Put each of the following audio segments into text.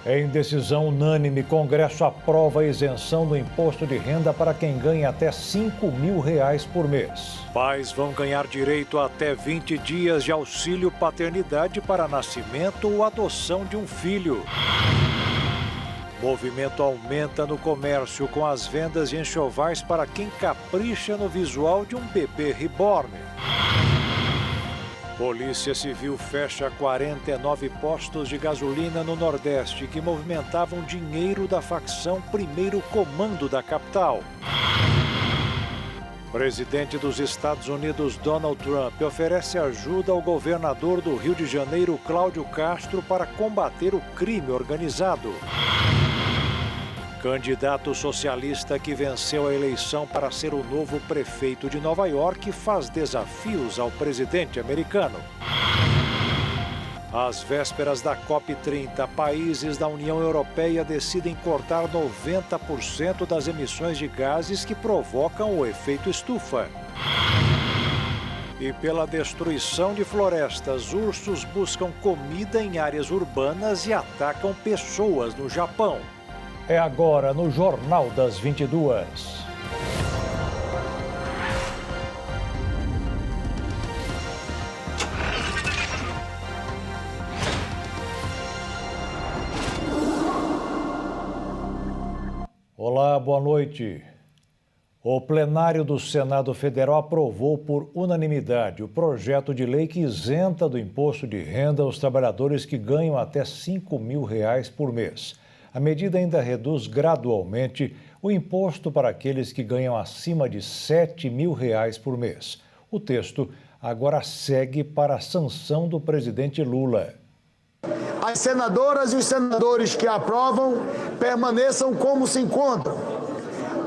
Em decisão unânime, Congresso aprova a isenção do imposto de renda para quem ganha até R$ 5.000 por mês. Pais vão ganhar direito a até 20 dias de auxílio paternidade para nascimento ou adoção de um filho. Movimento aumenta no comércio com as vendas de enxovais para quem capricha no visual de um bebê reborn. Polícia Civil fecha 49 postos de gasolina no Nordeste que movimentavam dinheiro da facção Primeiro Comando da capital. Presidente dos Estados Unidos, Donald Trump, oferece ajuda ao governador do Rio de Janeiro, Cláudio Castro, para combater o crime organizado. Candidato socialista que venceu a eleição para ser o novo prefeito de Nova York faz desafios ao presidente americano. Às vésperas da COP30, países da União Europeia decidem cortar 90% das emissões de gases que provocam o efeito estufa. E pela destruição de florestas, ursos buscam comida em áreas urbanas e atacam pessoas no Japão. É agora no Jornal das 22. Olá, boa noite. O plenário do Senado Federal aprovou por unanimidade o projeto de lei que isenta do imposto de renda os trabalhadores que ganham até R$ 5.000 por mês. A medida ainda reduz gradualmente o imposto para aqueles que ganham acima de R$ 7.000 por mês. O texto agora segue para a sanção do presidente Lula. As senadoras e os senadores que aprovam permaneçam como se encontram.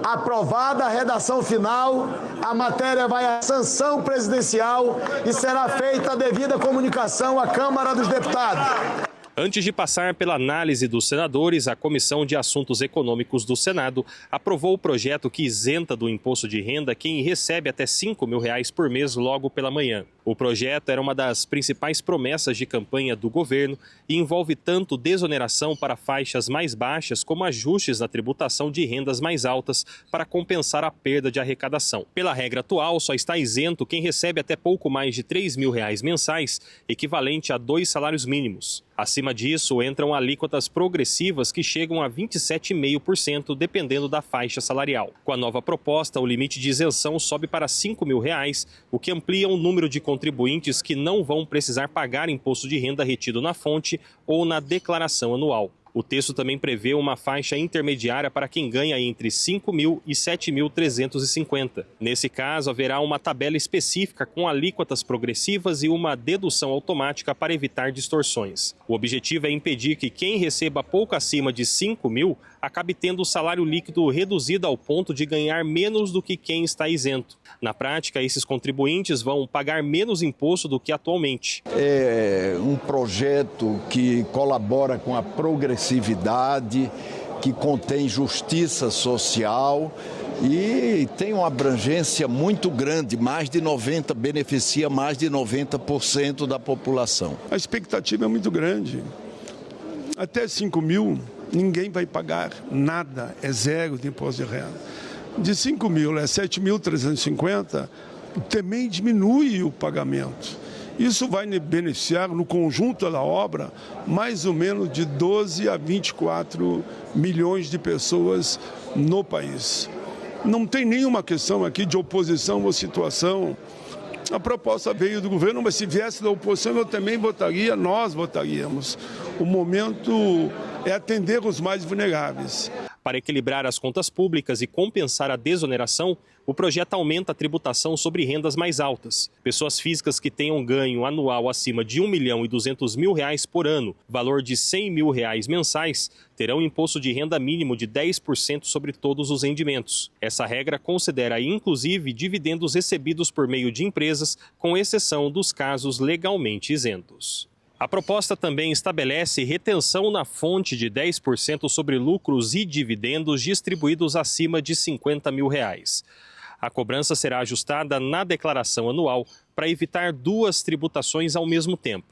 Aprovada a redação final, a matéria vai à sanção presidencial e será feita a devida comunicação à Câmara dos Deputados. Antes de passar pela análise dos senadores, a Comissão de Assuntos Econômicos do Senado aprovou o projeto que isenta do imposto de renda quem recebe até R$ 5.000 por mês logo pela manhã. O projeto era uma das principais promessas de campanha do governo e envolve tanto desoneração para faixas mais baixas como ajustes na tributação de rendas mais altas para compensar a perda de arrecadação. Pela regra atual, só está isento quem recebe até pouco mais de R$ 3.000 mensais, equivalente a 2 salários mínimos. Acima disso, entram alíquotas progressivas que chegam a 27,5%, dependendo da faixa salarial. Com a nova proposta, o limite de isenção sobe para R$ 5.000, o que amplia o número de contribuintes que não vão precisar pagar imposto de renda retido na fonte ou na declaração anual. O texto também prevê uma faixa intermediária para quem ganha entre R$ 5.000 e R$ 7.350. Nesse caso, haverá uma tabela específica com alíquotas progressivas e uma dedução automática para evitar distorções. O objetivo é impedir que quem receba pouco acima de R$ 5.000 acabe tendo o salário líquido reduzido ao ponto de ganhar menos do que quem está isento. Na prática, esses contribuintes vão pagar menos imposto do que atualmente. É um projeto que colabora com a progressividade, que contém justiça social e tem uma abrangência muito grande, beneficia mais de 90% da população. A expectativa é muito grande. Até 5.000, ninguém vai pagar nada, é zero de imposto de renda. De 5.000 a 7.350, também diminui o pagamento. Isso vai beneficiar, no conjunto da obra, mais ou menos de 12 a 24 milhões de pessoas no país. Não tem nenhuma questão aqui de oposição ou situação. A proposta veio do governo, mas se viesse da oposição eu também votaria, nós votaríamos. O momento é atender os mais vulneráveis. Para equilibrar as contas públicas e compensar a desoneração, o projeto aumenta a tributação sobre rendas mais altas. Pessoas físicas que tenham ganho anual acima de R$ 1.200.000 por ano, valor de R$ 100.000 mensais, terão imposto de renda mínimo de 10% sobre todos os rendimentos. Essa regra considera inclusive dividendos recebidos por meio de empresas, com exceção dos casos legalmente isentos. A proposta também estabelece retenção na fonte de 10% sobre lucros e dividendos distribuídos acima de R$ 50.000. A cobrança será ajustada na declaração anual para evitar duas tributações ao mesmo tempo.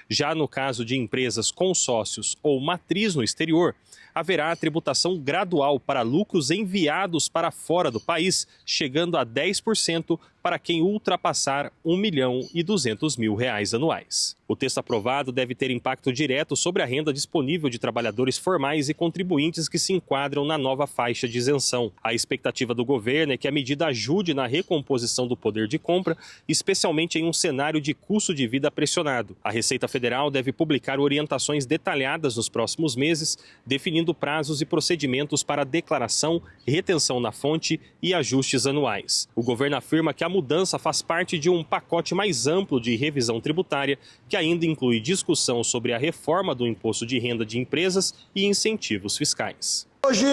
Já no caso de empresas com sócios ou matriz no exterior, haverá a tributação gradual para lucros enviados para fora do país, chegando a 10% para quem ultrapassar R$ 1.200.000 anuais. O texto aprovado deve ter impacto direto sobre a renda disponível de trabalhadores formais e contribuintes que se enquadram na nova faixa de isenção. A expectativa do governo é que a medida ajude na recomposição do poder de compra, especialmente em um cenário de custo de vida pressionado. A Receita Federal deve publicar orientações detalhadas nos próximos meses, definindo prazos e procedimentos para declaração, retenção na fonte e ajustes anuais. O governo afirma que a mudança faz parte de um pacote mais amplo de revisão tributária, que ainda inclui discussão sobre a reforma do imposto de renda de empresas e incentivos fiscais. Hoje,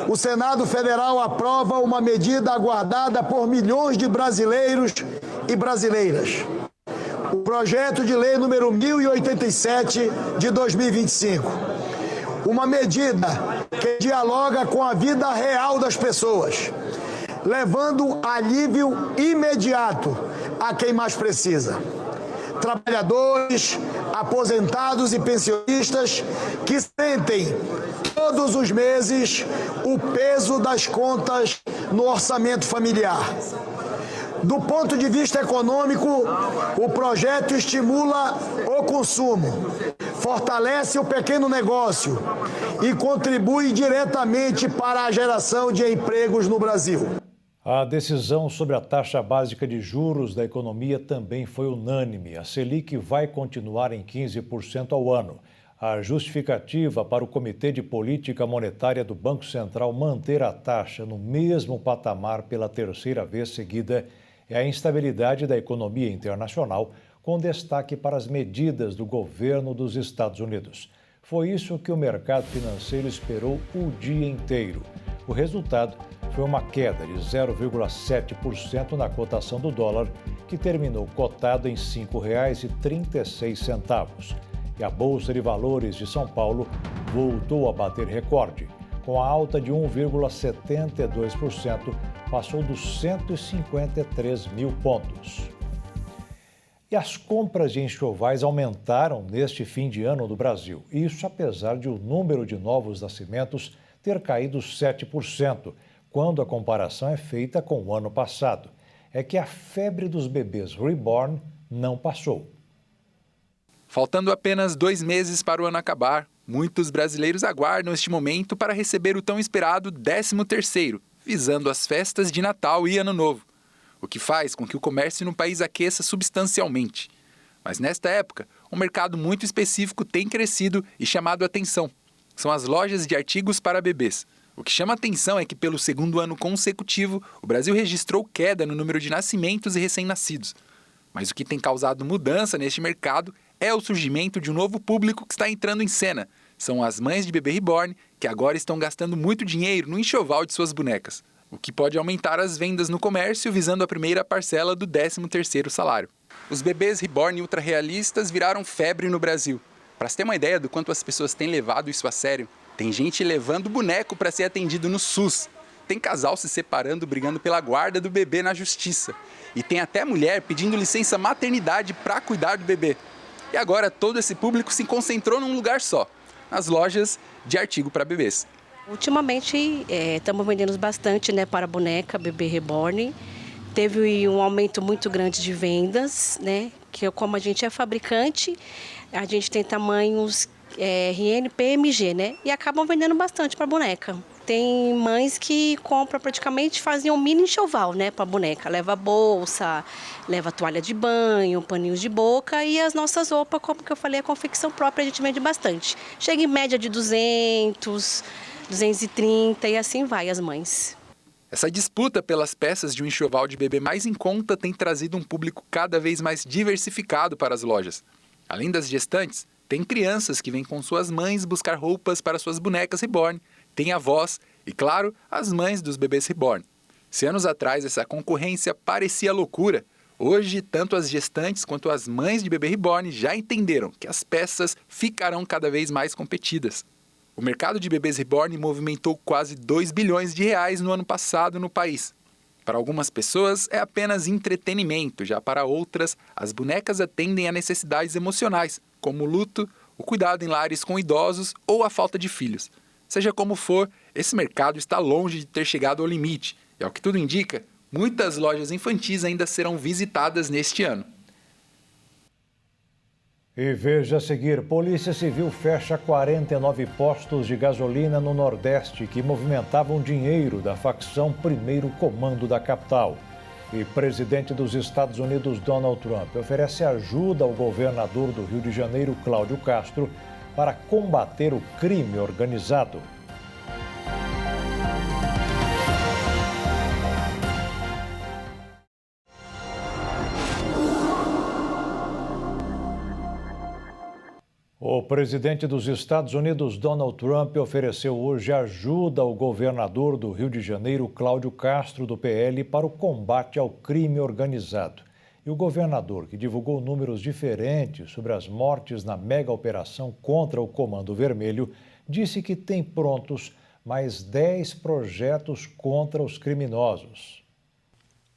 o Senado Federal aprova uma medida aguardada por milhões de brasileiros e brasileiras. O projeto de lei número 1087 de 2025. Uma medida que dialoga com a vida real das pessoas, levando alívio imediato a quem mais precisa. Trabalhadores, aposentados e pensionistas que sentem todos os meses o peso das contas no orçamento familiar. Do ponto de vista econômico, o projeto estimula o consumo, fortalece o pequeno negócio e contribui diretamente para a geração de empregos no Brasil. A decisão sobre a taxa básica de juros da economia também foi unânime. A Selic vai continuar em 15% ao ano. A justificativa para o Comitê de Política Monetária do Banco Central manter a taxa no mesmo patamar pela terceira vez seguida é a instabilidade da economia internacional, com destaque para as medidas do governo dos Estados Unidos. Foi isso que o mercado financeiro esperou o dia inteiro. O resultado foi uma queda de 0,7% na cotação do dólar, que terminou cotado em R$ 5,36. E a Bolsa de Valores de São Paulo voltou a bater recorde. Com a alta de 1,72%, passou dos 153 mil pontos. E as compras de enxovais aumentaram neste fim de ano no Brasil. Isso apesar de o número de novos nascimentos ter caído 7%, quando a comparação é feita com o ano passado. É que a febre dos bebês reborn não passou. Faltando apenas 2 meses para o ano acabar, muitos brasileiros aguardam este momento para receber o tão esperado 13º, visando as festas de Natal e Ano Novo, o que faz com que o comércio no país aqueça substancialmente. Mas nesta época, um mercado muito específico tem crescido e chamado a atenção. São as lojas de artigos para bebês. O que chama atenção é que, pelo segundo ano consecutivo, o Brasil registrou queda no número de nascimentos e recém-nascidos. Mas o que tem causado mudança neste mercado é o surgimento de um novo público que está entrando em cena. São as mães de bebê reborn, que agora estão gastando muito dinheiro no enxoval de suas bonecas, o que pode aumentar as vendas no comércio visando a primeira parcela do 13º salário. Os bebês reborn ultra-realistas viraram febre no Brasil. Para se ter uma ideia do quanto as pessoas têm levado isso a sério, tem gente levando boneco para ser atendido no SUS. Tem casal se separando, brigando pela guarda do bebê na justiça. E tem até mulher pedindo licença maternidade para cuidar do bebê. E agora todo esse público se concentrou num lugar só, nas lojas de artigo para bebês. Ultimamente estamos vendendo bastante, para boneca, bebê reborn. Teve um aumento muito grande de vendas, que como a gente é fabricante, a gente tem tamanhos RN, PMG, e acabam vendendo bastante para boneca. Tem mães que compram praticamente, fazem um mini enxoval, para boneca. Leva bolsa, leva toalha de banho, paninhos de boca e as nossas roupas, como que eu falei, a confecção própria a gente vende bastante. Chega em média de 200, 230 e assim vai as mães. Essa disputa pelas peças de um enxoval de bebê mais em conta tem trazido um público cada vez mais diversificado para as lojas. Além das gestantes, tem crianças que vêm com suas mães buscar roupas para suas bonecas reborn, tem avós e, claro, as mães dos bebês reborn. Se anos atrás essa concorrência parecia loucura, hoje tanto as gestantes quanto as mães de bebê reborn já entenderam que as peças ficarão cada vez mais competidas. O mercado de bebês reborn movimentou quase 2 bilhões de reais no ano passado no país. Para algumas pessoas é apenas entretenimento, já para outras, as bonecas atendem a necessidades emocionais, como o luto, o cuidado em lares com idosos ou a falta de filhos. Seja como for, esse mercado está longe de ter chegado ao limite. E ao que tudo indica, muitas lojas infantis ainda serão visitadas neste ano. E veja a seguir, Polícia Civil fecha 49 postos de gasolina no Nordeste que movimentavam dinheiro da facção Primeiro Comando da capital. E presidente dos Estados Unidos, Donald Trump, oferece ajuda ao governador do Rio de Janeiro, Cláudio Castro, para combater o crime organizado. O presidente dos Estados Unidos, Donald Trump, ofereceu hoje ajuda ao governador do Rio de Janeiro, Cláudio Castro, do PL, para o combate ao crime organizado. E o governador, que divulgou números diferentes sobre as mortes na mega operação contra o Comando Vermelho, disse que tem prontos mais 10 projetos contra os criminosos.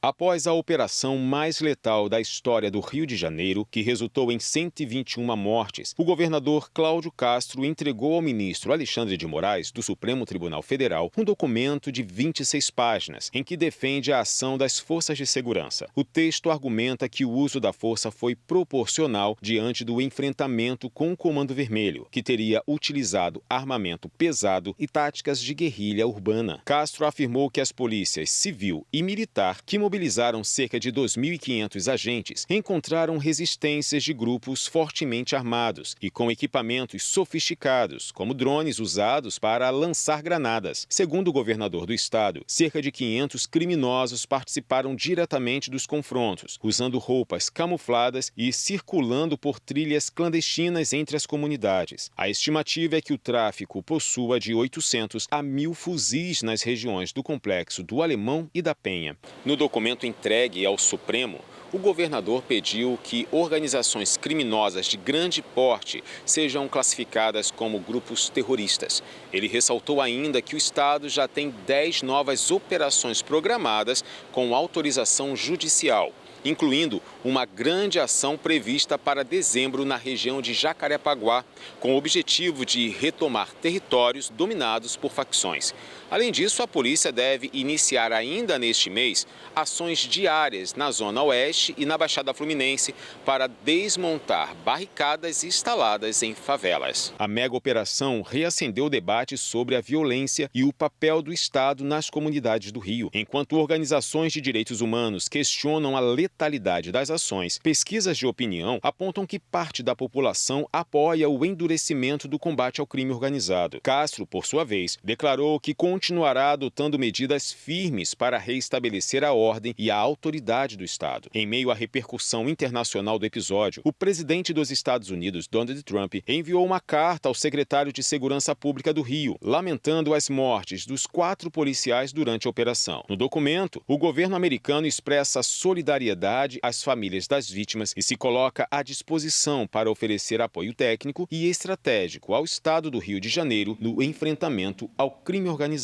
Após a operação mais letal da história do Rio de Janeiro, que resultou em 121 mortes, o governador Cláudio Castro entregou ao ministro Alexandre de Moraes, do Supremo Tribunal Federal, um documento de 26 páginas, em que defende a ação das forças de segurança. O texto argumenta que o uso da força foi proporcional diante do enfrentamento com o Comando Vermelho, que teria utilizado armamento pesado e táticas de guerrilha urbana. Castro afirmou que as polícias civil e militar, que mobilizaram cerca de 2.500 agentes, encontraram resistências de grupos fortemente armados e com equipamentos sofisticados, como drones usados para lançar granadas. Segundo o governador do estado, cerca de 500 criminosos participaram diretamente dos confrontos, usando roupas camufladas e circulando por trilhas clandestinas entre as comunidades. A estimativa é que o tráfico possua de 800 a 1.000 fuzis nas regiões do Complexo do Alemão e da Penha. No documento entregue ao Supremo, o governador pediu que organizações criminosas de grande porte sejam classificadas como grupos terroristas. Ele ressaltou ainda que o estado já tem 10 novas operações programadas com autorização judicial, incluindo uma grande ação prevista para dezembro na região de Jacarepaguá, com o objetivo de retomar territórios dominados por facções. Além disso, a polícia deve iniciar ainda neste mês ações diárias na Zona Oeste e na Baixada Fluminense para desmontar barricadas instaladas em favelas. A mega operação reacendeu o debate sobre a violência e o papel do Estado nas comunidades do Rio. Enquanto organizações de direitos humanos questionam a letalidade das ações, pesquisas de opinião apontam que parte da população apoia o endurecimento do combate ao crime organizado. Castro, por sua vez, declarou que continuará adotando medidas firmes para reestabelecer a ordem e a autoridade do Estado. Em meio à repercussão internacional do episódio, o presidente dos Estados Unidos, Donald Trump, enviou uma carta ao secretário de Segurança Pública do Rio, lamentando as mortes dos 4 policiais durante a operação. No documento, o governo americano expressa solidariedade às famílias das vítimas e se coloca à disposição para oferecer apoio técnico e estratégico ao Estado do Rio de Janeiro no enfrentamento ao crime organizado.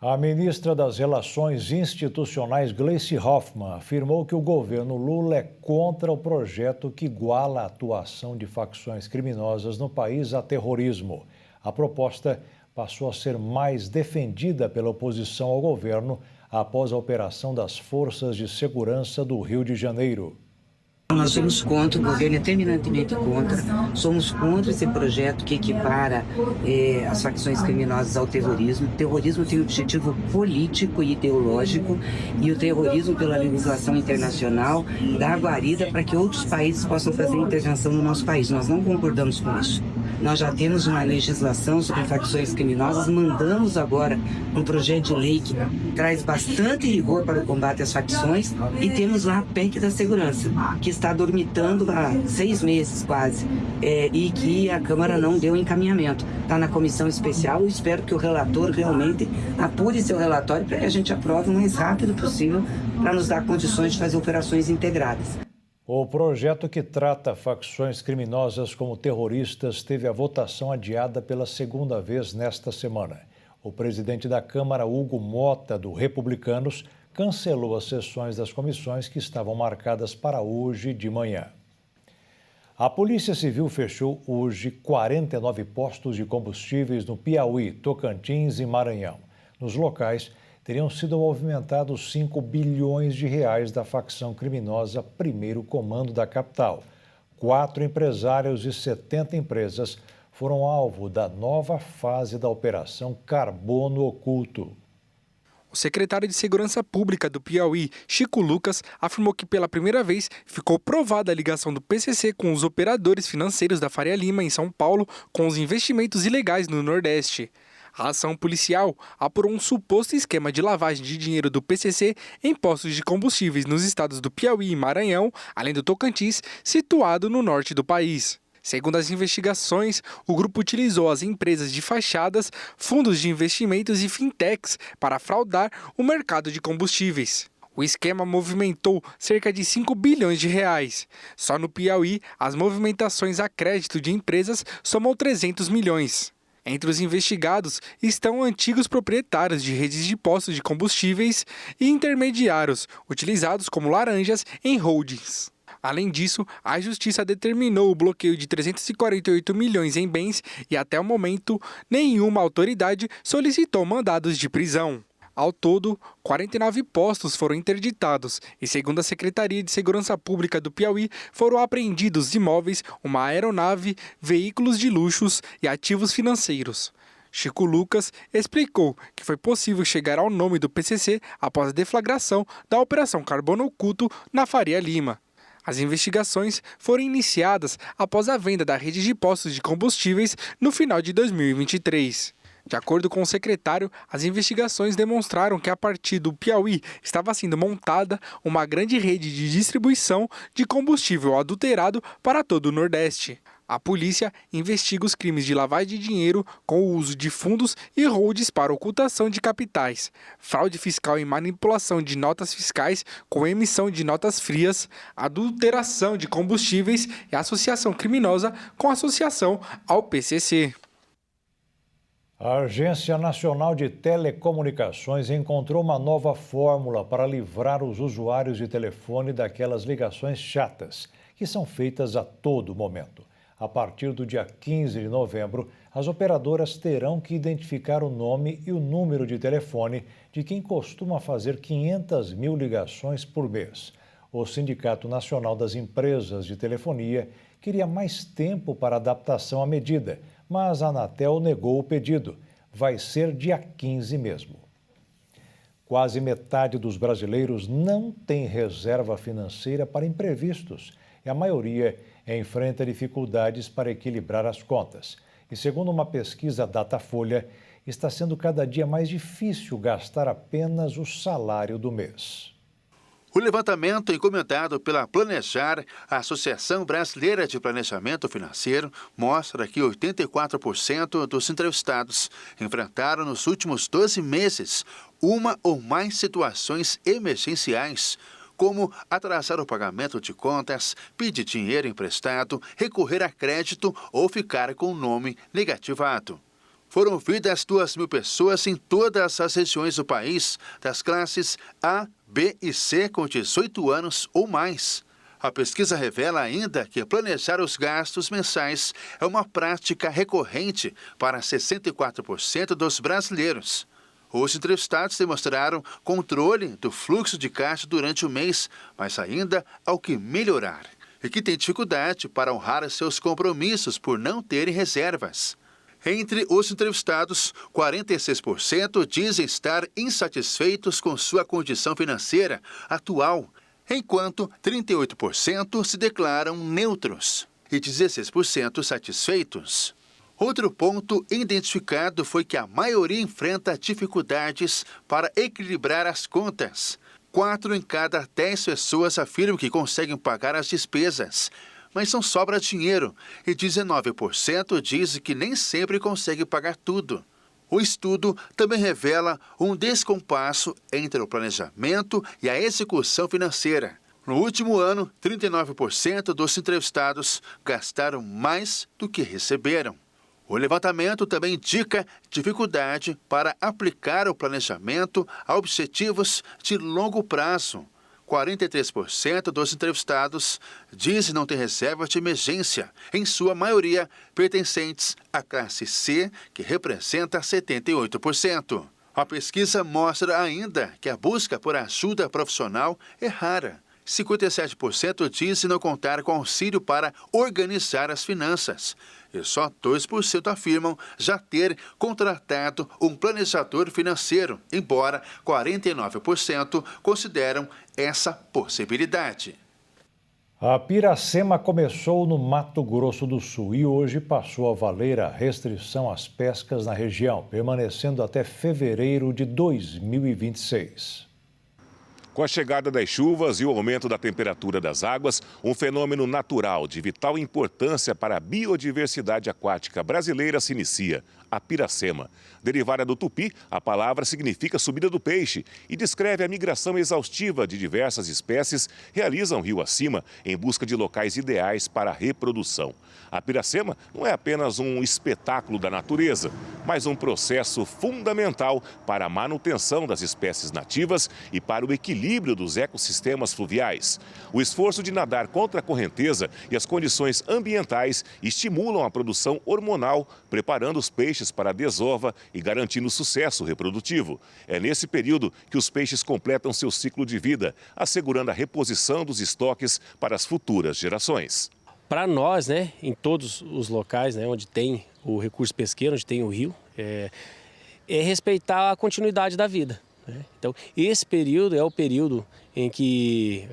A ministra das Relações Institucionais, Gleice Hoffmann, afirmou que o governo Lula é contra o projeto que iguala a atuação de facções criminosas no país a terrorismo. A proposta passou a ser mais defendida pela oposição ao governo após a operação das Forças de Segurança do Rio de Janeiro. Nós somos contra, o governo é terminantemente contra, somos contra esse projeto que equipara as facções criminosas ao terrorismo. O terrorismo tem um objetivo político e ideológico e o terrorismo, pela legislação internacional, dá guarida para que outros países possam fazer intervenção no nosso país. Nós não concordamos com isso. Nós já temos uma legislação sobre facções criminosas, mandamos agora um projeto de lei que traz bastante rigor para o combate às facções e temos lá a PEC da segurança, que está dormitando há 6 meses quase, e que a Câmara não deu encaminhamento. Está na comissão especial, eu espero que o relator realmente apure seu relatório para que a gente aprove o mais rápido possível para nos dar condições de fazer operações integradas. O projeto que trata facções criminosas como terroristas teve a votação adiada pela segunda vez nesta semana. O presidente da Câmara, Hugo Mota, do Republicanos, cancelou as sessões das comissões que estavam marcadas para hoje de manhã. A Polícia Civil fechou hoje 49 postos de combustíveis no Piauí, Tocantins e Maranhão. Nos locais, teriam sido movimentados 5 bilhões de reais da facção criminosa Primeiro Comando da capital. 4 empresários e 70 empresas foram alvo da nova fase da Operação Carbono Oculto. O secretário de Segurança Pública do Piauí, Chico Lucas, afirmou que pela primeira vez ficou provada a ligação do PCC com os operadores financeiros da Faria Lima, em São Paulo, com os investimentos ilegais no Nordeste. A ação policial apurou um suposto esquema de lavagem de dinheiro do PCC em postos de combustíveis nos estados do Piauí e Maranhão, além do Tocantins, situado no norte do país. Segundo as investigações, o grupo utilizou as empresas de fachadas, fundos de investimentos e fintechs para fraudar o mercado de combustíveis. O esquema movimentou cerca de 5 bilhões de reais. Só no Piauí, as movimentações a crédito de empresas somam 300 milhões. Entre os investigados estão antigos proprietários de redes de postos de combustíveis e intermediários, utilizados como laranjas em holdings. Além disso, a Justiça determinou o bloqueio de 348 milhões em bens e, até o momento, nenhuma autoridade solicitou mandados de prisão. Ao todo, 49 postos foram interditados e, segundo a Secretaria de Segurança Pública do Piauí, foram apreendidos imóveis, uma aeronave, veículos de luxos e ativos financeiros. Chico Lucas explicou que foi possível chegar ao nome do PCC após a deflagração da Operação Carbono Oculto na Faria Lima. As investigações foram iniciadas após a venda da rede de postos de combustíveis no final de 2023. De acordo com o secretário, as investigações demonstraram que a partir do Piauí estava sendo montada uma grande rede de distribuição de combustível adulterado para todo o Nordeste. A polícia investiga os crimes de lavagem de dinheiro com o uso de fundos e holdings para ocultação de capitais, fraude fiscal e manipulação de notas fiscais com emissão de notas frias, adulteração de combustíveis e associação criminosa com associação ao PCC. A Agência Nacional de Telecomunicações encontrou uma nova fórmula para livrar os usuários de telefone daquelas ligações chatas, que são feitas a todo momento. A partir do dia 15 de novembro, as operadoras terão que identificar o nome e o número de telefone de quem costuma fazer 500 mil ligações por mês. O Sindicato Nacional das Empresas de Telefonia queria mais tempo para adaptação à medida, mas a Anatel negou o pedido. Vai ser dia 15 mesmo. Quase metade dos brasileiros não tem reserva financeira para imprevistos e a maioria enfrenta dificuldades para equilibrar as contas. E segundo uma pesquisa Datafolha, está sendo cada dia mais difícil gastar apenas o salário do mês. O levantamento encomendado pela Planejar, a Associação Brasileira de Planejamento Financeiro, mostra que 84% dos entrevistados enfrentaram nos últimos 12 meses uma ou mais situações emergenciais, como atrasar o pagamento de contas, pedir dinheiro emprestado, recorrer a crédito ou ficar com o nome negativado. Foram ouvidas 2.000 pessoas em todas as regiões do país, das classes A, B e C com 18 anos ou mais. A pesquisa revela ainda que planejar os gastos mensais é uma prática recorrente para 64% dos brasileiros. Os entrevistados demonstraram controle do fluxo de caixa durante o mês, mas ainda há o que melhorar, e que têm dificuldade para honrar seus compromissos por não terem reservas. Entre os entrevistados, 46% dizem estar insatisfeitos com sua condição financeira atual, enquanto 38% se declaram neutros e 16% satisfeitos. Outro ponto identificado foi que a maioria enfrenta dificuldades para equilibrar as contas. 4 em cada 10 pessoas afirmam que conseguem pagar as despesas, mas não sobra dinheiro, e 19% dizem que nem sempre consegue pagar tudo. O estudo também revela um descompasso entre o planejamento e a execução financeira. No último ano, 39% dos entrevistados gastaram mais do que receberam. O levantamento também indica dificuldade para aplicar o planejamento a objetivos de longo prazo. 43% dos entrevistados dizem não ter reserva de emergência, em sua maioria pertencentes à classe C, que representa 78%. A pesquisa mostra ainda que a busca por ajuda profissional é rara. 57% dizem não contar com auxílio para organizar as finanças. E só 2% afirmam já ter contratado um planejador financeiro, embora 49% consideram essa possibilidade. A Piracema começou no Mato Grosso do Sul e hoje passou a valer a restrição às pescas na região, permanecendo até fevereiro de 2026. Com a chegada das chuvas e o aumento da temperatura das águas, um fenômeno natural de vital importância para a biodiversidade aquática brasileira se inicia, a piracema. Derivada do tupi, a palavra significa subida do peixe e descreve a migração exaustiva de diversas espécies realizam rio acima em busca de locais ideais para a reprodução. A piracema não é apenas um espetáculo da natureza, mas um processo fundamental para a manutenção das espécies nativas e para o equilíbrio dos ecossistemas fluviais. O esforço de nadar contra a correnteza e as condições ambientais estimulam a produção hormonal, preparando os peixes para a desova e garantindo sucesso reprodutivo. É nesse período que os peixes completam seu ciclo de vida, assegurando a reposição dos estoques para as futuras gerações. Para nós, em todos os locais, onde tem o recurso pesqueiro, onde tem o rio, é respeitar a continuidade da vida. Então, esse período é o período em que,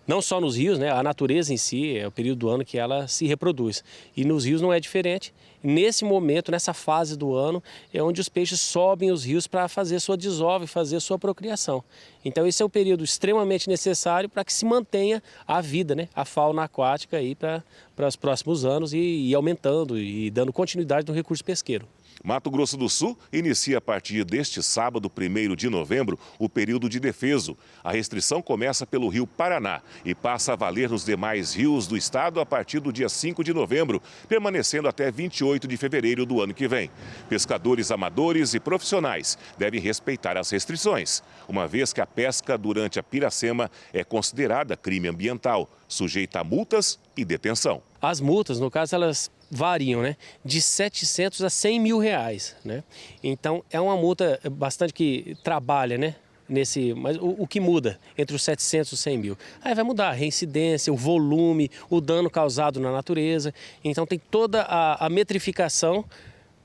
não só nos rios, a natureza em si é o período do ano que ela se reproduz. E nos rios não é diferente. Nesse momento, nessa fase do ano, é onde os peixes sobem os rios para fazer sua desova e fazer sua procriação. Então, esse é um período extremamente necessário para que se mantenha a vida, a fauna aquática aí para os próximos anos e aumentando e dando continuidade no recurso pesqueiro. Mato Grosso do Sul inicia a partir deste sábado, 1º de novembro, o período de defeso. A restrição começa pelo rio Paraná e passa a valer nos demais rios do estado a partir do dia 5 de novembro, permanecendo até 28 de fevereiro do ano que vem. Pescadores amadores e profissionais devem respeitar as restrições, uma vez que a pesca durante a piracema é considerada crime ambiental, sujeita a multas e detenção. As multas, no caso, elas variam, de 700 a 100 mil reais, Então, é uma multa bastante que trabalha, mas o que muda entre os 700 e os 100 mil? Aí vai mudar a reincidência, o volume, o dano causado na natureza. Então, tem toda a metrificação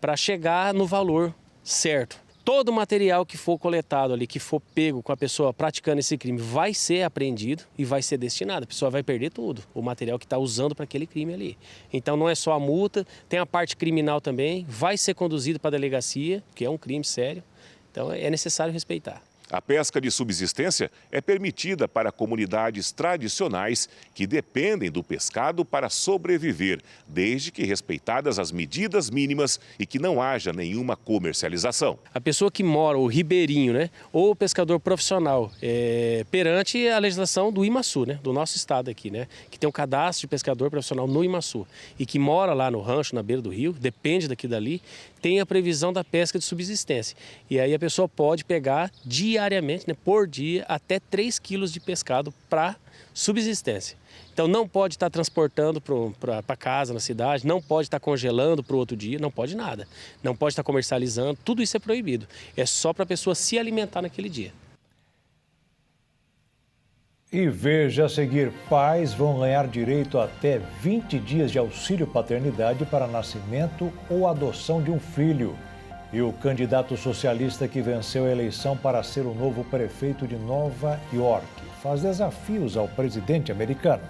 para chegar no valor certo. Todo o material que for coletado ali, que for pego com a pessoa praticando esse crime, vai ser apreendido e vai ser destinado. A pessoa vai perder tudo, o material que está usando para aquele crime ali. Então não é só a multa, tem a parte criminal também, vai ser conduzido para a delegacia, que é um crime sério. Então é necessário respeitar. A pesca de subsistência é permitida para comunidades tradicionais que dependem do pescado para sobreviver, desde que respeitadas as medidas mínimas e que não haja nenhuma comercialização. A pessoa que mora, o ribeirinho, ou o pescador profissional, perante a legislação do IMASU, do nosso estado aqui, que tem um cadastro de pescador profissional no IMASU e que mora lá no rancho, na beira do rio, depende daqui dali, tem a previsão da pesca de subsistência. E aí a pessoa pode pegar diariamente, por dia, até 3 quilos de pescado para subsistência. Então não pode estar transportando para casa na cidade, não pode estar congelando para o outro dia, não pode nada. Não pode estar comercializando, tudo isso é proibido. É só para a pessoa se alimentar naquele dia. E veja a seguir, pais vão ganhar direito a até 20 dias de auxílio paternidade para nascimento ou adoção de um filho. E o candidato socialista que venceu a eleição para ser o novo prefeito de Nova York faz desafios ao presidente americano.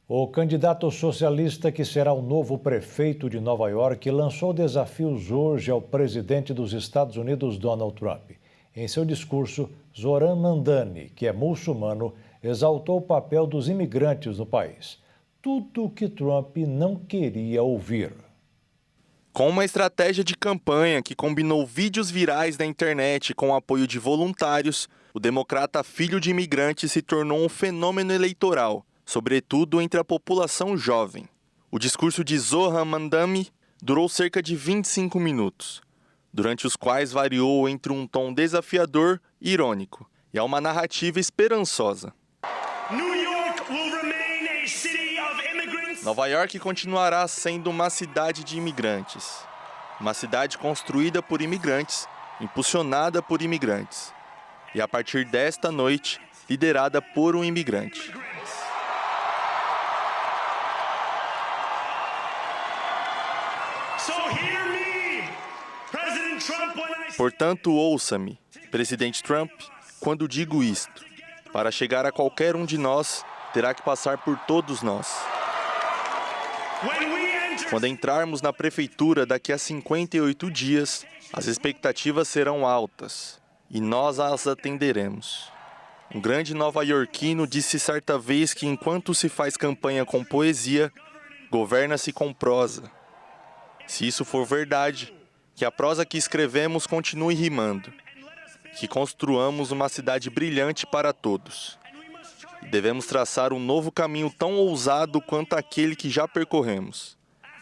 O candidato socialista que será o novo prefeito de Nova York lançou desafios hoje ao presidente dos Estados Unidos, Donald Trump. Em seu discurso, Zoran Mandani, que é muçulmano, exaltou o papel dos imigrantes no país. Tudo o que Trump não queria ouvir. Com uma estratégia de campanha que combinou vídeos virais da internet com o apoio de voluntários, o democrata filho de imigrantes se tornou um fenômeno eleitoral, sobretudo entre a população jovem. O discurso de Zohran Mamdani durou cerca de 25 minutos, durante os quais variou entre um tom desafiador e irônico, e a uma narrativa esperançosa. Nova York continuará sendo uma cidade de imigrantes. Uma cidade construída por imigrantes, impulsionada por imigrantes. E a partir desta noite, liderada por um imigrante. Portanto, ouça-me, presidente Trump, quando digo isto. Para chegar a qualquer um de nós, terá que passar por todos nós. Quando entrarmos na prefeitura daqui a 58 dias, as expectativas serão altas e nós as atenderemos. Um grande nova-iorquino disse certa vez que enquanto se faz campanha com poesia, governa-se com prosa. Se isso for verdade, que a prosa que escrevemos continue rimando, que construamos uma cidade brilhante para todos. Devemos traçar um novo caminho tão ousado quanto aquele que já percorremos.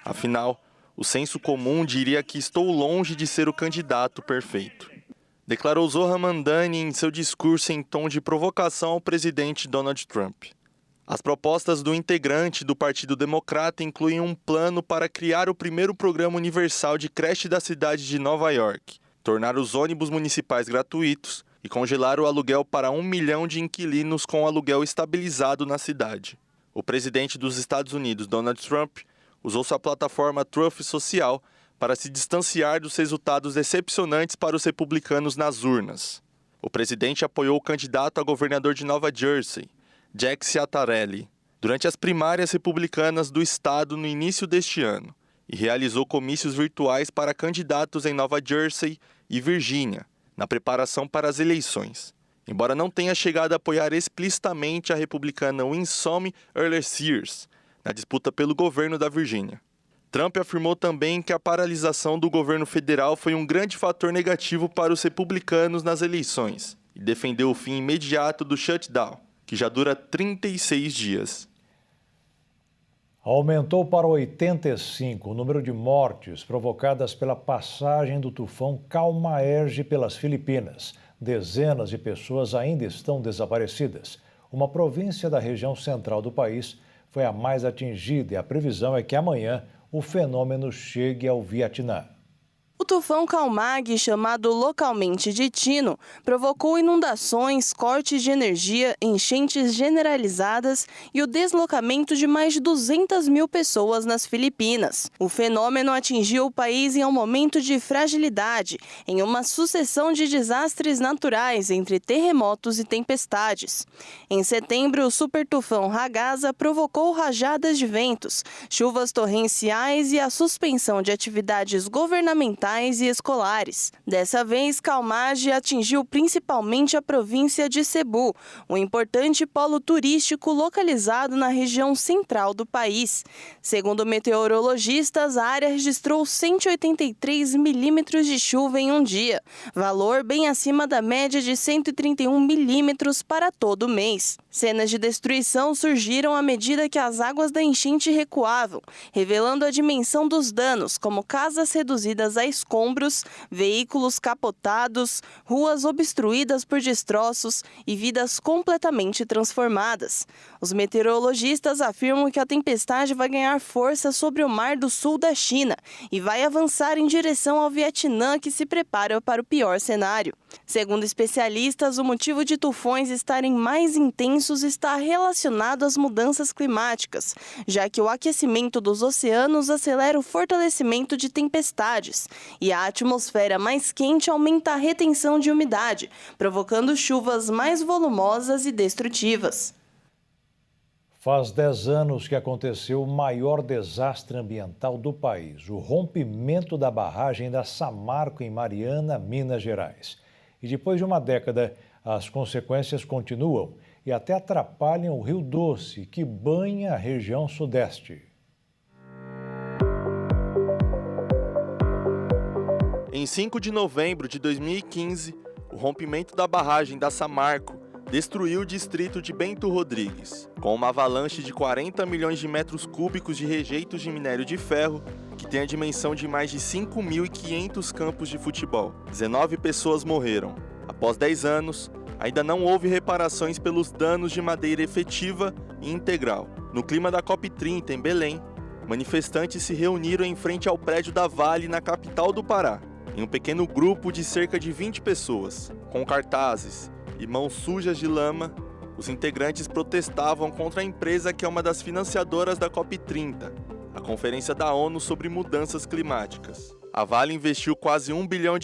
Afinal, o senso comum diria que estou longe de ser o candidato perfeito. Declarou Zohran Mamdani em seu discurso em tom de provocação ao presidente Donald Trump. As propostas do integrante do Partido Democrata incluem um plano para criar o primeiro programa universal de creche da cidade de Nova York, tornar os ônibus municipais gratuitos e congelar o aluguel para 1 milhão de inquilinos com aluguel estabilizado na cidade. O presidente dos Estados Unidos, Donald Trump, usou sua plataforma Truth Social para se distanciar dos resultados decepcionantes para os republicanos nas urnas. O presidente apoiou o candidato a governador de Nova Jersey, Jack Ciattarelli, durante as primárias republicanas do estado no início deste ano e realizou comícios virtuais para candidatos em Nova Jersey e Virgínia, na preparação para as eleições, embora não tenha chegado a apoiar explicitamente a republicana Winsome Earle-Sears na disputa pelo governo da Virgínia. Trump afirmou também que a paralisação do governo federal foi um grande fator negativo para os republicanos nas eleições e defendeu o fim imediato do shutdown, que já dura 36 dias. Aumentou para 85 o número de mortes provocadas pela passagem do tufão Calmaerge pelas Filipinas. Dezenas de pessoas ainda estão desaparecidas. Uma província da região central do país foi a mais atingida e a previsão é que amanhã o fenômeno chegue ao Vietnã. O tufão Calmag, chamado localmente de Tino, provocou inundações, cortes de energia, enchentes generalizadas e o deslocamento de mais de 200 mil pessoas nas Filipinas. O fenômeno atingiu o país em um momento de fragilidade, em uma sucessão de desastres naturais entre terremotos e tempestades. Em setembro, o supertufão Ragasa provocou rajadas de ventos, chuvas torrenciais e a suspensão de atividades governamentais e escolares. Dessa vez, Calmage atingiu principalmente a província de Cebu, um importante polo turístico localizado na região central do país. Segundo meteorologistas, a área registrou 183 milímetros de chuva em um dia, valor bem acima da média de 131 milímetros para todo o mês. Cenas de destruição surgiram à medida que as águas da enchente recuavam, revelando a dimensão dos danos, como casas reduzidas a escombros, veículos capotados, ruas obstruídas por destroços e vidas completamente transformadas. Os meteorologistas afirmam que a tempestade vai ganhar força sobre o mar do sul da China e vai avançar em direção ao Vietnã, que se prepara para o pior cenário. Segundo especialistas, o motivo de tufões estarem mais intensos está relacionado às mudanças climáticas, já que o aquecimento dos oceanos acelera o fortalecimento de tempestades e a atmosfera mais quente aumenta a retenção de umidade, provocando chuvas mais volumosas e destrutivas. Faz 10 anos que aconteceu o maior desastre ambiental do país, o rompimento da barragem da Samarco em Mariana, Minas Gerais. E depois de uma década, as consequências continuam e até atrapalham o Rio Doce, que banha a região sudeste. Em 5 de novembro de 2015, o rompimento da barragem da Samarco destruiu o distrito de Bento Rodrigues, com uma avalanche de 40 milhões de metros cúbicos de rejeitos de minério de ferro, que tem a dimensão de mais de 5.500 campos de futebol. 19 pessoas morreram. Após 10 anos, ainda não houve reparações pelos danos de madeira efetiva e integral. No clima da COP30 em Belém, manifestantes se reuniram em frente ao prédio da Vale, na capital do Pará, em um pequeno grupo de cerca de 20 pessoas, com cartazes e mãos sujas de lama. Os integrantes protestavam contra a empresa que é uma das financiadoras da COP30, a Conferência da ONU sobre Mudanças Climáticas. A Vale investiu quase R$1 bilhão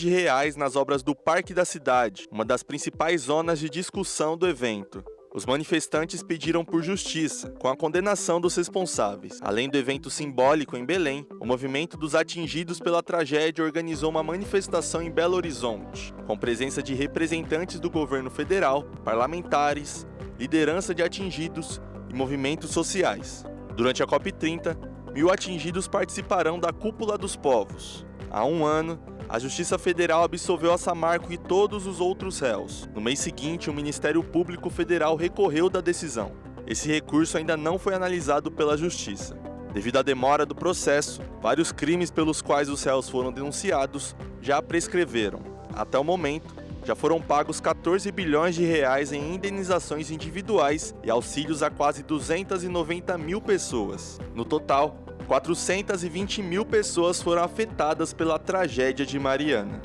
nas obras do Parque da Cidade, uma das principais zonas de discussão do evento. Os manifestantes pediram por justiça, com a condenação dos responsáveis. Além do evento simbólico em Belém, o movimento dos atingidos pela tragédia organizou uma manifestação em Belo Horizonte, com presença de representantes do governo federal, parlamentares, liderança de atingidos e movimentos sociais. Durante a COP30, 1.000 atingidos participarão da Cúpula dos Povos. Há um ano, a Justiça Federal absolveu a Samarco e todos os outros réus. No mês seguinte, o Ministério Público Federal recorreu da decisão. Esse recurso ainda não foi analisado pela Justiça. Devido à demora do processo, vários crimes pelos quais os réus foram denunciados já prescreveram. Até o momento, já foram pagos 14 bilhões de reais em indenizações individuais e auxílios a quase 290 mil pessoas. No total, 420 mil pessoas foram afetadas pela tragédia de Mariana.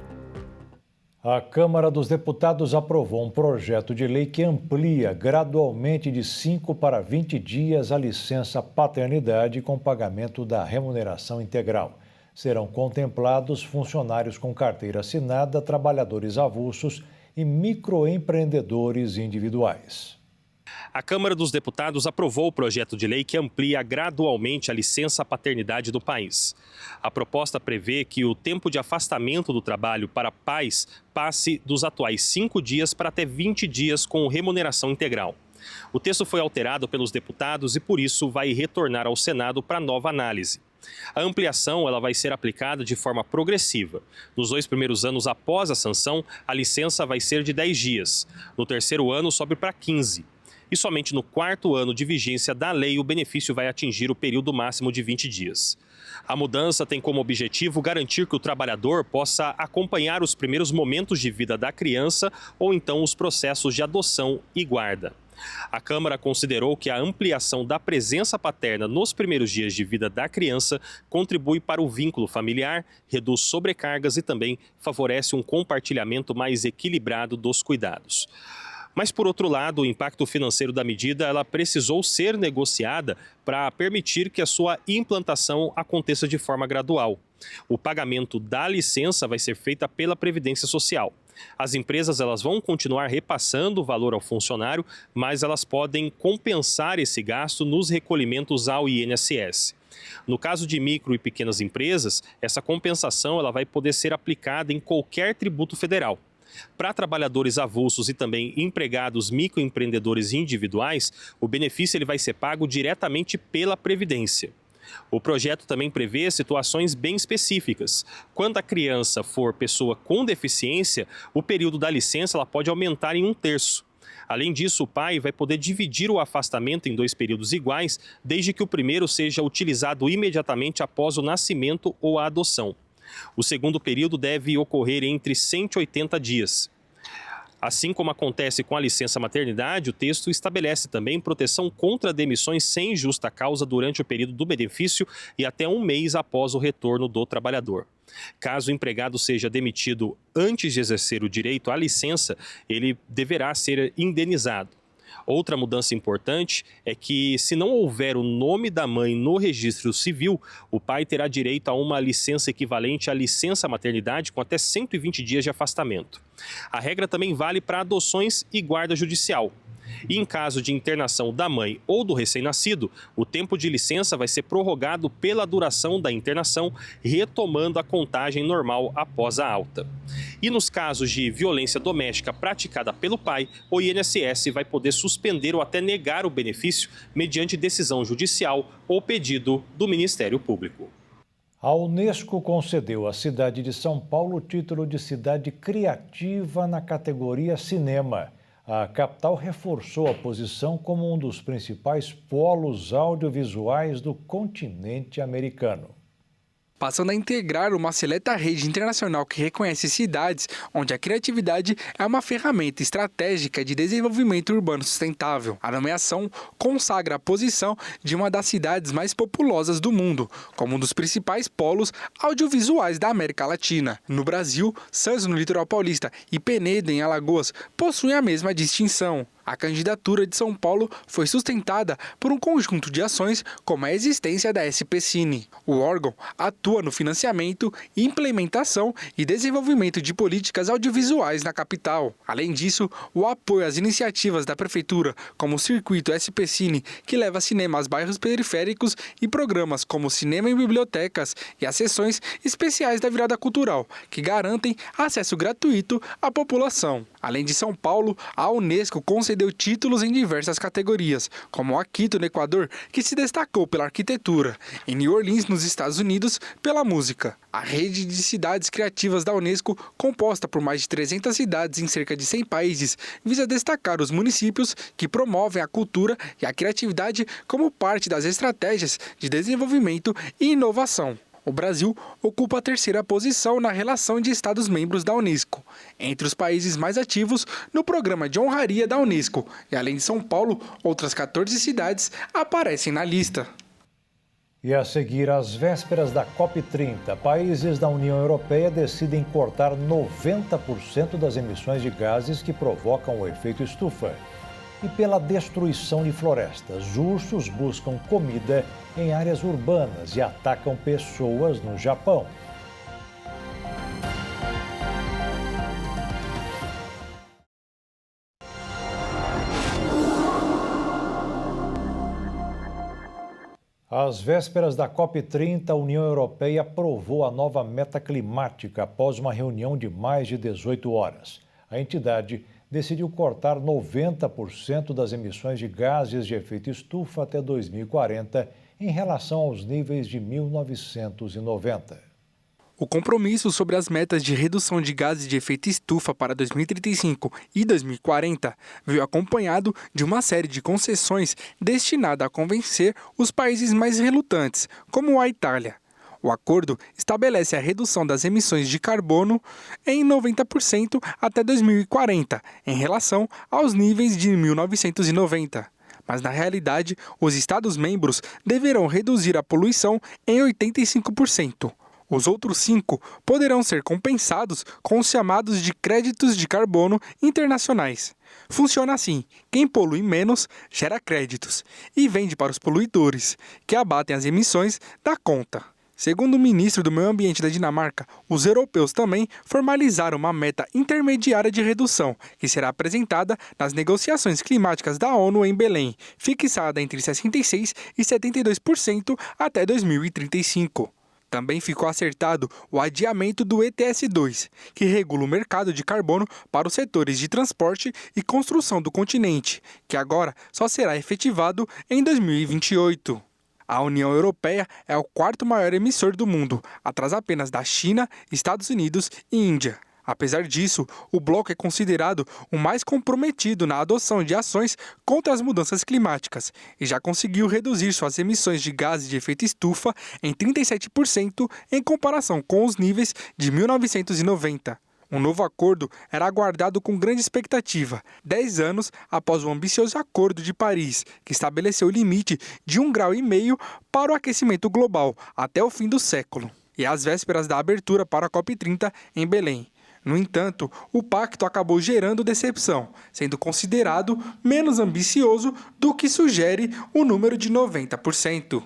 A Câmara dos Deputados aprovou um projeto de lei que amplia gradualmente de 5 para 20 dias a licença paternidade com pagamento da remuneração integral. Serão contemplados funcionários com carteira assinada, trabalhadores avulsos e microempreendedores individuais. A Câmara dos Deputados aprovou o projeto de lei que amplia gradualmente a licença paternidade do país. A proposta prevê que o tempo de afastamento do trabalho para pais passe dos atuais 5 dias para até 20 dias com remuneração integral. O texto foi alterado pelos deputados e, por isso, vai retornar ao Senado para nova análise. A ampliação ela vai ser aplicada de forma progressiva. Nos 2 primeiros anos após a sanção, a licença vai ser de 10 dias. No terceiro ano, sobe para 15. E somente no 4º ano de vigência da lei o benefício vai atingir o período máximo de 20 dias. A mudança tem como objetivo garantir que o trabalhador possa acompanhar os primeiros momentos de vida da criança ou então os processos de adoção e guarda. A Câmara considerou que a ampliação da presença paterna nos primeiros dias de vida da criança contribui para o vínculo familiar, reduz sobrecargas e também favorece um compartilhamento mais equilibrado dos cuidados. Mas, por outro lado, o impacto financeiro da medida ela precisou ser negociada para permitir que a sua implantação aconteça de forma gradual. O pagamento da licença vai ser feita pela Previdência Social. As empresas elas vão continuar repassando o valor ao funcionário, mas elas podem compensar esse gasto nos recolhimentos ao INSS. No caso de micro e pequenas empresas, essa compensação ela vai poder ser aplicada em qualquer tributo federal. Para trabalhadores avulsos e também empregados microempreendedores individuais, o benefício ele vai ser pago diretamente pela Previdência. O projeto também prevê situações bem específicas. Quando a criança for pessoa com deficiência, o período da licença ela pode aumentar em 1/3. Além disso, o pai vai poder dividir o afastamento em 2 períodos iguais, desde que o primeiro seja utilizado imediatamente após o nascimento ou a adoção. O segundo período deve ocorrer entre 180 dias. Assim como acontece com a licença maternidade, o texto estabelece também proteção contra demissões sem justa causa durante o período do benefício e até 1 mês após o retorno do trabalhador. Caso o empregado seja demitido antes de exercer o direito à licença, ele deverá ser indenizado. Outra mudança importante é que, se não houver o nome da mãe no registro civil, o pai terá direito a uma licença equivalente à licença maternidade com até 120 dias de afastamento. A regra também vale para adoções e guarda judicial. E em caso de internação da mãe ou do recém-nascido, o tempo de licença vai ser prorrogado pela duração da internação, retomando a contagem normal após a alta. E nos casos de violência doméstica praticada pelo pai, o INSS vai poder suspender ou até negar o benefício mediante decisão judicial ou pedido do Ministério Público. A Unesco concedeu à cidade de São Paulo o título de cidade criativa na categoria cinema. A capital reforçou a posição como um dos principais polos audiovisuais do continente americano. Passando a integrar uma seleta rede internacional que reconhece cidades onde a criatividade é uma ferramenta estratégica de desenvolvimento urbano sustentável. A nomeação consagra a posição de uma das cidades mais populosas do mundo, como um dos principais polos audiovisuais da América Latina. No Brasil, Santos, no litoral paulista, e Penedo, em Alagoas, possuem a mesma distinção. A candidatura de São Paulo foi sustentada por um conjunto de ações, como a existência da SP Cine. O órgão atua no financiamento, implementação e desenvolvimento de políticas audiovisuais na capital. Além disso, o apoio às iniciativas da Prefeitura, como o Circuito SP Cine, que leva cinema aos bairros periféricos, e programas como Cinema em Bibliotecas e as sessões especiais da Virada Cultural, que garantem acesso gratuito à população. Além de São Paulo, a Unesco concedeu títulos em diversas categorias, como a Quito, no Equador, que se destacou pela arquitetura, e New Orleans, nos Estados Unidos, pela música. A rede de cidades criativas da Unesco, composta por mais de 300 cidades em cerca de 100 países, visa destacar os municípios que promovem a cultura e a criatividade como parte das estratégias de desenvolvimento e inovação. O Brasil ocupa a terceira posição na relação de Estados-membros da Unesco, entre os países mais ativos no programa de honraria da Unesco. E além de São Paulo, outras 14 cidades aparecem na lista. E a seguir, às vésperas da COP30, países da União Europeia decidem cortar 90% das emissões de gases que provocam o efeito estufa. E pela destruição de florestas, ursos buscam comida em áreas urbanas e atacam pessoas no Japão. Às vésperas da COP30, a União Europeia aprovou a nova meta climática após uma reunião de mais de 18 horas. A entidade decidiu cortar 90% das emissões de gases de efeito estufa até 2040 em relação aos níveis de 1990. O compromisso sobre as metas de redução de gases de efeito estufa para 2035 e 2040 veio acompanhado de uma série de concessões destinada a convencer os países mais relutantes, como a Itália. O acordo estabelece a redução das emissões de carbono em 90% até 2040, em relação aos níveis de 1990. Mas, na realidade, os Estados-membros deverão reduzir a poluição em 85%. Os outros 5% poderão ser compensados com os chamados de créditos de carbono internacionais. Funciona assim: quem polui menos gera créditos e vende para os poluidores, que abatem as emissões da conta. Segundo o ministro do Meio Ambiente da Dinamarca, os europeus também formalizaram uma meta intermediária de redução, que será apresentada nas negociações climáticas da ONU em Belém, fixada entre 66% e 72% até 2035. Também ficou acertado o adiamento do ETS2, que regula o mercado de carbono para os setores de transporte e construção do continente, que agora só será efetivado em 2028. A União Europeia é o quarto maior emissor do mundo, atrás apenas da China, Estados Unidos e Índia. Apesar disso, o bloco é considerado o mais comprometido na adoção de ações contra as mudanças climáticas e já conseguiu reduzir suas emissões de gases de efeito estufa em 37% em comparação com os níveis de 1990. Um novo acordo era aguardado com grande expectativa, 10 anos após o ambicioso Acordo de Paris, que estabeleceu o limite de 1,5 graus para o aquecimento global até o fim do século, e às vésperas da abertura para a COP30 em Belém. No entanto, o pacto acabou gerando decepção, sendo considerado menos ambicioso do que sugere o número de 90%.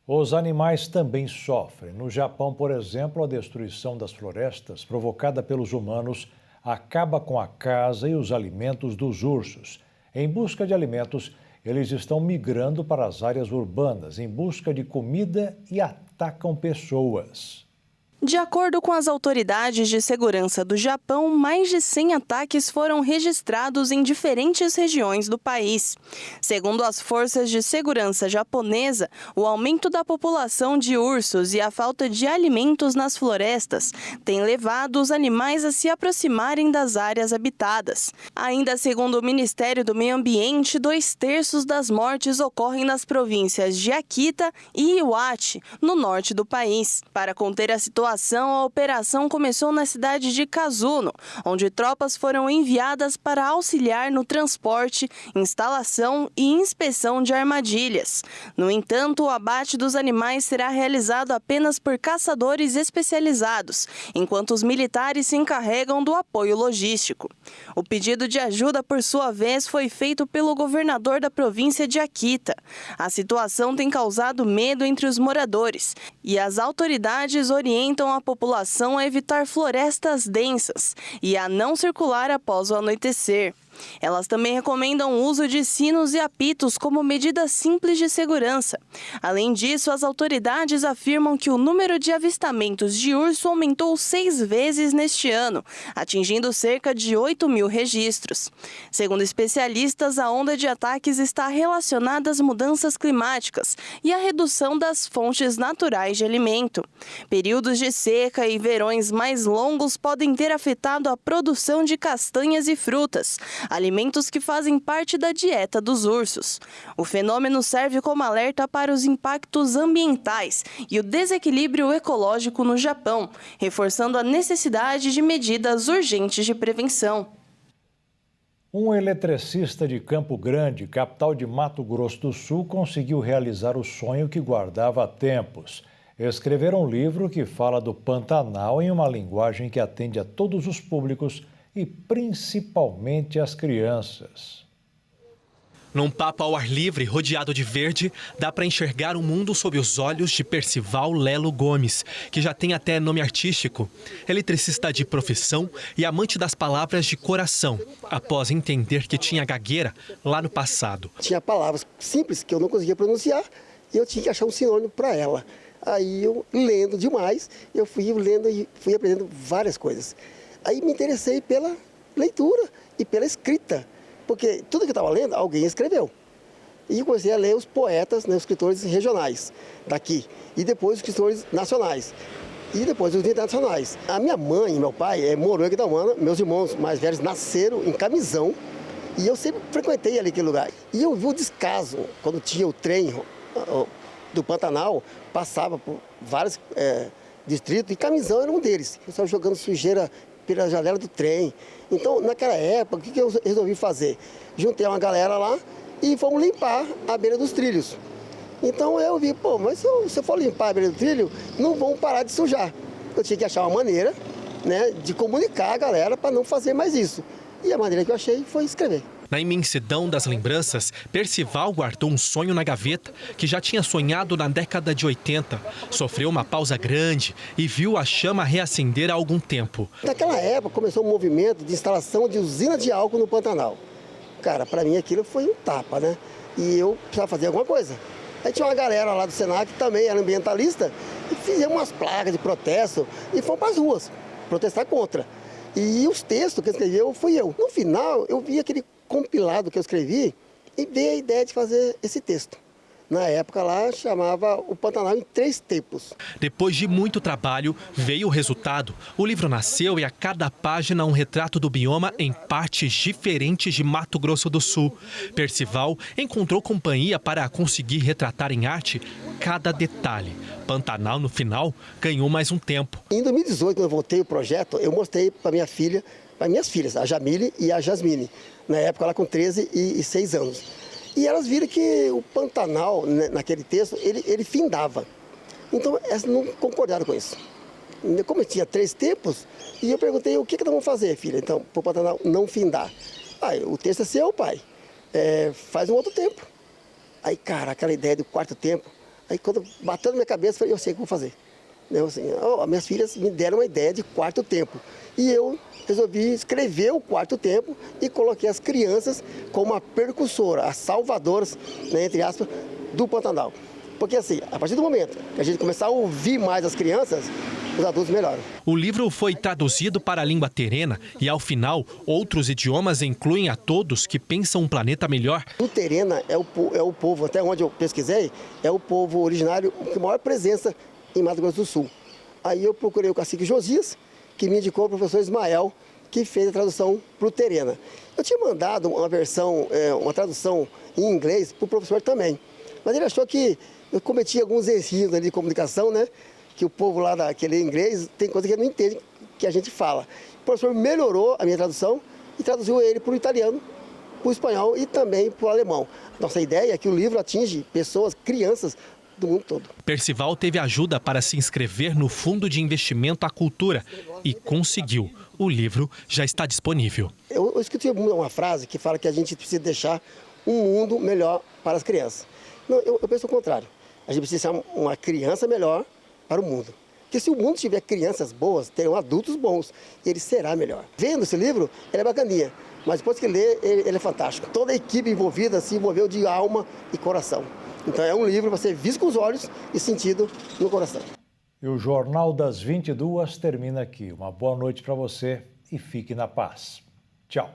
Os animais também sofrem. No Japão, por exemplo, a destruição das florestas provocada pelos humanos acaba com a caça e os alimentos dos ursos. Em busca de alimentos, eles estão migrando para as áreas urbanas em busca de comida e atacam pessoas. De acordo com as autoridades de segurança do Japão, mais de 100 ataques foram registrados em diferentes regiões do país. Segundo as forças de segurança japonesa, o aumento da população de ursos e a falta de alimentos nas florestas tem levado os animais a se aproximarem das áreas habitadas. Ainda segundo o Ministério do Meio Ambiente, 2/3 das mortes ocorrem nas províncias de Akita e Iwate, no norte do país. Para conter a situação, a operação começou na cidade de Kazuno, onde tropas foram enviadas para auxiliar no transporte, instalação e inspeção de armadilhas. No entanto, o abate dos animais será realizado apenas por caçadores especializados, enquanto os militares se encarregam do apoio logístico. O pedido de ajuda, por sua vez, foi feito pelo governador da província de Akita. A situação tem causado medo entre os moradores e as autoridades orientam a população a evitar florestas densas e a não circular após o anoitecer. Elas também recomendam o uso de sinos e apitos como medida simples de segurança. Além disso, as autoridades afirmam que o número de avistamentos de urso aumentou 6 vezes neste ano, atingindo cerca de 8.000 registros. Segundo especialistas, a onda de ataques está relacionada às mudanças climáticas e à redução das fontes naturais de alimento. Períodos de seca e verões mais longos podem ter afetado a produção de castanhas e frutas, alimentos que fazem parte da dieta dos ursos. O fenômeno serve como alerta para os impactos ambientais e o desequilíbrio ecológico no Japão, reforçando a necessidade de medidas urgentes de prevenção. Um eletricista de Campo Grande, capital de Mato Grosso do Sul, conseguiu realizar o sonho que guardava há tempos: escrever um livro que fala do Pantanal em uma linguagem que atende a todos os públicos e principalmente as crianças. Num papo ao ar livre, rodeado de verde, dá para enxergar o mundo sob os olhos de Percival Lelo Gomes, que já tem até nome artístico. Eletricista de profissão e amante das palavras de coração, após entender que tinha gagueira lá no passado. Tinha palavras simples que eu não conseguia pronunciar e eu tinha que achar um sinônimo para ela. Aí eu, lendo demais, eu fui lendo e fui aprendendo várias coisas. Aí me interessei pela leitura e pela escrita, porque tudo que eu estava lendo, alguém escreveu. E comecei a ler os poetas, né, os escritores regionais daqui, e depois os escritores nacionais, e depois os internacionais. A minha mãe e meu pai moram em Aquidauana, meus irmãos mais velhos nasceram em Camisão, e eu sempre frequentei ali aquele lugar. E eu vi o descaso, quando tinha o trem do Pantanal, passava por vários distritos, e Camisão era um deles. Eu estava jogando sujeira pela janela do trem. Então, naquela época, o que eu resolvi fazer? Juntei uma galera lá e fomos limpar a beira dos trilhos. Então eu vi, mas se eu for limpar a beira do trilho, não vão parar de sujar. Eu tinha que achar uma maneira, né, de comunicar a galera para não fazer mais isso. E a maneira que eu achei foi escrever. Na imensidão das lembranças, Percival guardou um sonho na gaveta que já tinha sonhado na década de 80. Sofreu uma pausa grande e viu a chama reacender há algum tempo. Naquela época começou um movimento de instalação de usina de álcool no Pantanal. Cara, para mim aquilo foi um tapa, né? E eu precisava fazer alguma coisa. Aí tinha uma galera lá do Senac que também era ambientalista e fizemos umas placas de protesto e fomos para as ruas protestar contra. E os textos que escreveu fui eu. No final, eu vi aquele compilado que eu escrevi e veio a ideia de fazer esse texto. Na época lá, chamava o Pantanal em 3 tempos. Depois de muito trabalho, veio o resultado. O livro nasceu e a cada página um retrato do bioma em partes diferentes de Mato Grosso do Sul. Percival encontrou companhia para conseguir retratar em arte cada detalhe. Pantanal, no final, ganhou mais um tempo. Em 2018, quando eu voltei o projeto, eu mostrei para minhas filhas, a Jamile e a Jasmine. Na época, ela com 13 e 6 anos. E elas viram que o Pantanal, né, naquele texto, ele findava. Então, elas não concordaram com isso. Como eu tinha 3 tempos, e eu perguntei, o que nós vamos fazer, filha, então, para o Pantanal não findar? O texto é seu, pai. Faz um outro tempo. Aí, cara, aquela ideia do 4º tempo, aí quando bateu na minha cabeça, eu falei, eu sei o que vou fazer. Eu, assim, minhas filhas me deram uma ideia de 4º tempo. E eu resolvi escrever o 4º tempo e coloquei as crianças como a percussora, as salvadoras, né, entre aspas, do Pantanal. Porque assim, a partir do momento que a gente começar a ouvir mais as crianças, os adultos melhoram. O livro foi traduzido para a língua terena e, ao final, outros idiomas incluem a todos que pensam um planeta melhor. O terena é o povo, até onde eu pesquisei, é o povo originário com maior presença em Mato Grosso do Sul. Aí eu procurei o cacique Josias, que me indicou o professor Ismael, que fez a tradução para o terena. Eu tinha mandado uma versão, uma tradução em inglês para o professor também, mas ele achou que eu cometi alguns erros ali de comunicação, né? Que o povo lá daquele inglês tem coisa que ele não entende que a gente fala. O professor melhorou a minha tradução e traduziu ele para o italiano, para o espanhol e também para o alemão. Nossa ideia é que o livro atinge pessoas, crianças do mundo todo. Percival teve ajuda para se inscrever no Fundo de Investimento à Cultura e conseguiu. O livro já está disponível. Eu escutei uma frase que fala que a gente precisa deixar um mundo melhor para as crianças. Não, eu penso o contrário. A gente precisa ser uma criança melhor para o mundo. Porque se o mundo tiver crianças boas, terão adultos bons, ele será melhor. Vendo esse livro, ele é bacaninha, mas depois que lê, ele é fantástico. Toda a equipe envolvida se envolveu de alma e coração. Então é um livro para ser visto com os olhos e sentido no coração. E o Jornal das 22 termina aqui. Uma boa noite para você e fique na paz. Tchau.